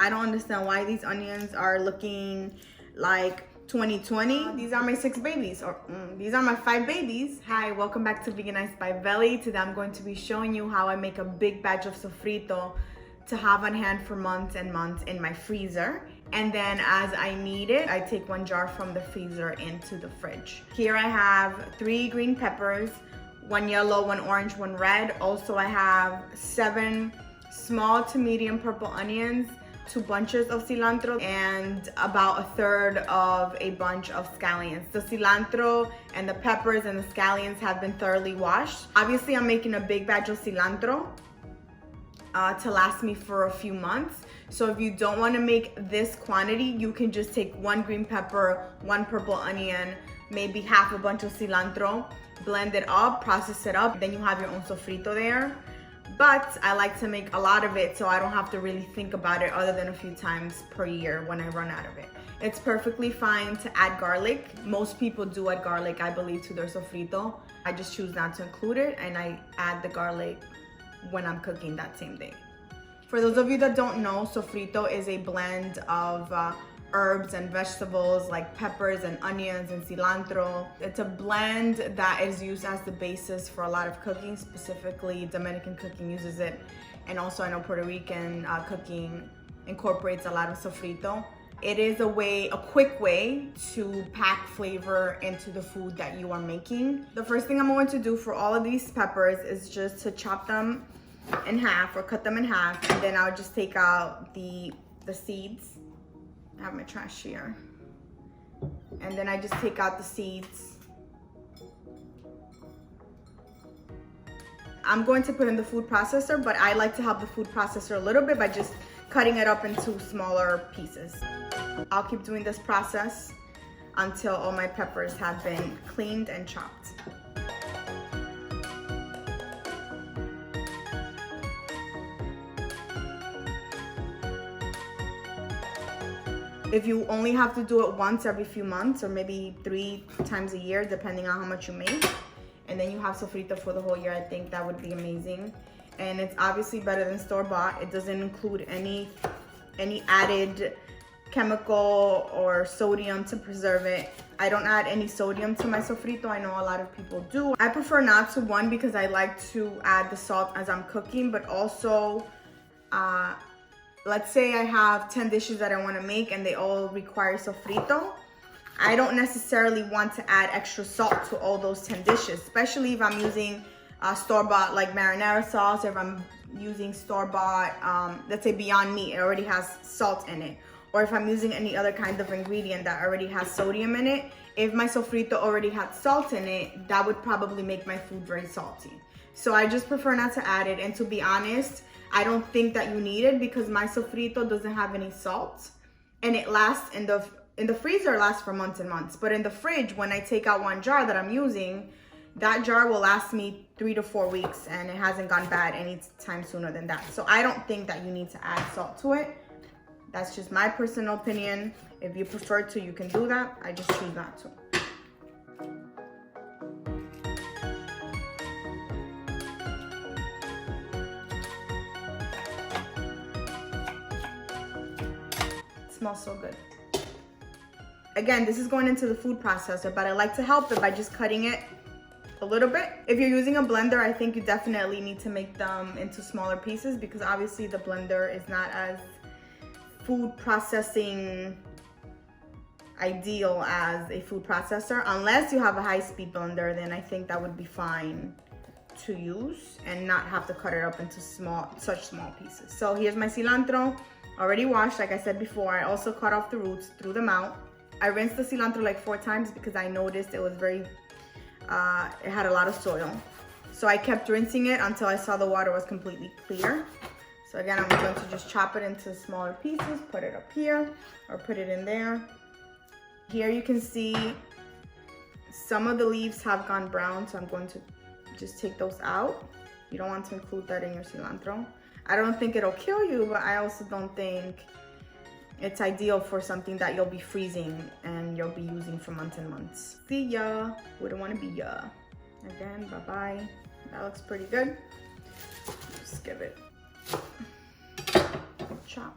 I don't understand why these onions are looking like 2020. These are my 6 babies, or these are my 5 babies. Hi, welcome back to Veganized by Veli. Today I'm going to be showing you how I make a big batch of sofrito to have on hand for months and months in my freezer. And then as I need it, I take 1 jar from the freezer into the fridge. Here I have 3 green peppers, 1 yellow, 1 orange, 1 red. Also I have 7 small to medium purple onions, 2 bunches of cilantro, and about 1/3 of a bunch of scallions. The cilantro and the peppers and the scallions have been thoroughly washed. Obviously, I'm making a big batch of cilantro to last me for a few months. So if you don't want to make this quantity, you can just take 1 green pepper, 1 purple onion, maybe half a bunch of cilantro, blend it up, process it up, then you have your own sofrito there. But I like to make a lot of it so I don't have to really think about it other than a few times per year when I run out of it. It's perfectly fine to add garlic. Most people do add garlic, I believe, to their sofrito. I just choose not to include it, and I add the garlic when I'm cooking that same day. For those of you that don't know, sofrito is a blend of herbs and vegetables like peppers and onions and cilantro. It's a blend that is used as the basis for a lot of cooking, specifically Dominican cooking uses it, and also I know Puerto Rican cooking incorporates a lot of sofrito. It is a quick way to pack flavor into the food that you are making. The first thing I'm going to do for all of these peppers is just to chop them in half or cut them in half, and then I'll just take out the seeds. I have my trash here. And then I just take out the seeds. I'm going to put in the food processor, but I like to help the food processor a little bit by just cutting it up into smaller pieces. I'll keep doing this process until all my peppers have been cleaned and chopped. If you only have to do it once every few months or maybe 3 times a year, depending on how much you make, and then you have sofrito for the whole year, I think that would be amazing. And it's obviously better than store-bought. It doesn't include any added chemical or sodium to preserve it. I don't add any sodium to my sofrito. I know a lot of people do. I prefer not to, one, because I like to add the salt as I'm cooking, but also let's say I have 10 dishes that I want to make and they all require sofrito. I don't necessarily want to add extra salt to all those 10 dishes, especially if I'm using store-bought like marinara sauce, or if I'm using store-bought, let's say Beyond Meat, it already has salt in it. Or if I'm using any other kind of ingredient that already has sodium in it, if my sofrito already had salt in it, that would probably make my food very salty. So I just prefer not to add it, and to be honest, I don't think that you need it because my sofrito doesn't have any salt, and it lasts in the freezer, lasts for months and months. But in the fridge, when I take out 1 jar that I'm using, that jar will last me 3 to 4 weeks, and it hasn't gone bad any time sooner than that. So I don't think that you need to add salt to it. That's just my personal opinion. If you prefer to, you can do that. I just choose not to. Smells so good. Again, this is going into the food processor, but I like to help it by just cutting it a little bit. If you're using a blender, I think you definitely need to make them into smaller pieces, because obviously the blender is not as food processing ideal as a food processor. Unless you have a high-speed blender, then I think that would be fine to use and not have to cut it up into such small pieces. So here's my cilantro, already washed. Like I said before, I also cut off the roots, threw them out. I rinsed the cilantro like 4 times because I noticed it was it had a lot of soil. So I kept rinsing it until I saw the water was completely clear. So again, I'm going to just chop it into smaller pieces, put it up here, or put it in there. Here you can see some of the leaves have gone brown, so I'm going to just take those out. You don't want to include that in your cilantro. I don't think it'll kill you, but I also don't think it's ideal for something that you'll be freezing and you'll be using for months and months. See ya. Wouldn't want to be ya. Again, bye-bye. That looks pretty good. Just give it a chop.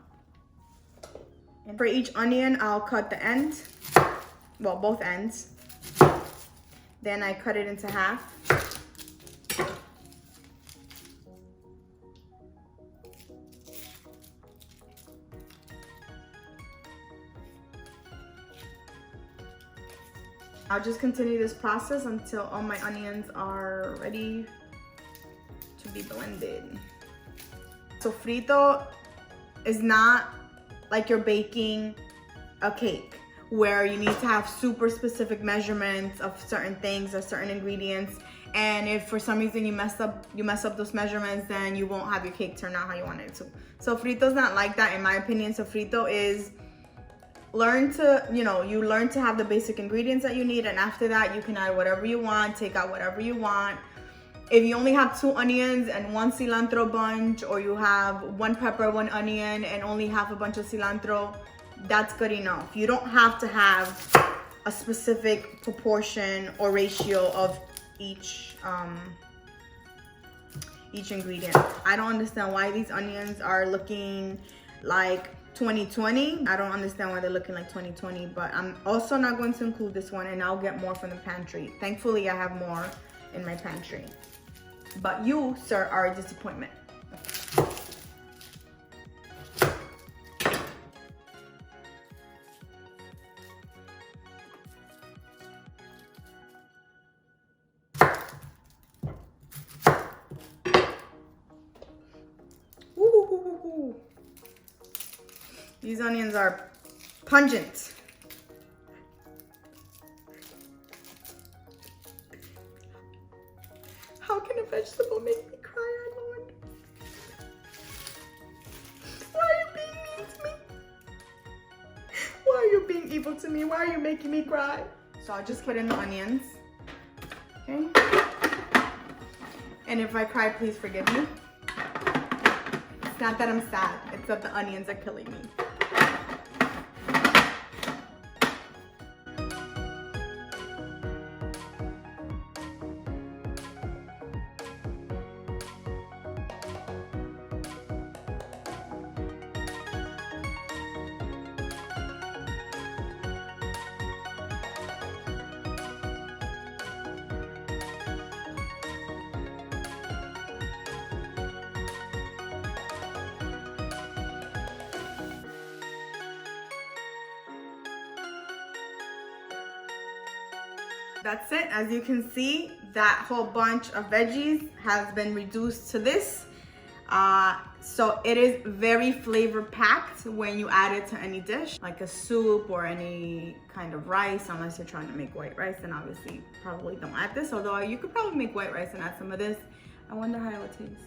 And for each onion, I'll cut the end, well, both ends. Then I cut it into half. I'll just continue this process until all my onions are ready to be blended. Sofrito is not like you're baking a cake where you need to have super specific measurements of certain things or certain ingredients. And if for some reason you mess up those measurements, then you won't have your cake turn out how you want it to. Sofrito's not like that, in my opinion. Sofrito is you learn to have the basic ingredients that you need, and after that you can add whatever you want, take out whatever you want. If you only have 2 onions and 1 cilantro bunch, or you have 1 pepper, 1 onion, and only half a bunch of cilantro, that's good enough. You don't have to have a specific proportion or ratio of each ingredient. I don't understand why these onions are looking like 2020. I don't understand why they're looking like 2020, but I'm also not going to include this one, and I'll get more from the pantry. Thankfully, I have more in my pantry. But you, sir, are a disappointment. Ooh. These onions are pungent. How can a vegetable make me cry, Lord? Why are you being mean to me? Why are you being evil to me? Why are you making me cry? So I'll just put in the onions. Okay? And if I cry, please forgive me. It's not that I'm sad, it's that the onions are killing me. That's it. As you can see, that whole bunch of veggies has been reduced to this. So it is very flavor packed when you add it to any dish, like a soup or any kind of rice, unless you're trying to make white rice, and obviously probably don't add this, although you could probably make white rice and add some of this. I wonder how it would taste.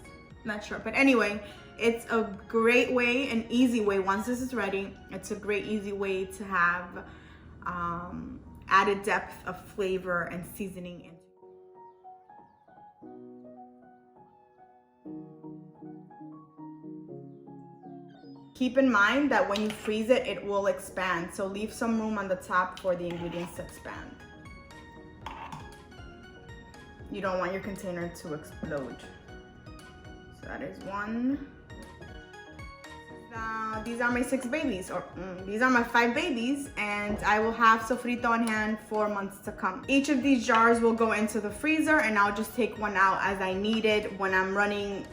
Not sure, but anyway, it's a great way, an easy way. Once this is ready, it's a great easy way to have added depth of flavor and seasoning into. Keep in mind that when you freeze it, it will expand. So leave some room on the top for the ingredients to expand. You don't want your container to explode. So that is one. Now, these are my 6 babies, or these are my 5 babies, and I will have sofrito on hand for months to come. Each of these jars will go into the freezer, and I'll just take one out as I need it. When I'm running,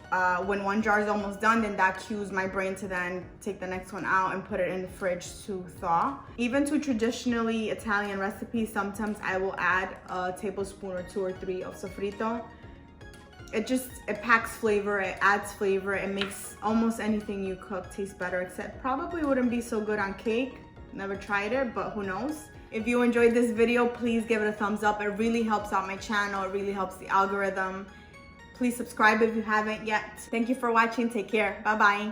when one jar is almost done, then that cues my brain to then take the next one out and put it in the fridge to thaw. Even to traditionally Italian recipes, sometimes I will add a tablespoon or 2 or 3 of sofrito. It packs flavor, it adds flavor, it makes almost anything you cook taste better, except probably wouldn't be so good on cake. Never tried it, but who knows. If you enjoyed this video, please give it a thumbs up. It really helps out my channel, it really helps the algorithm. Please subscribe if you haven't yet. Thank you for watching, take care, bye-bye.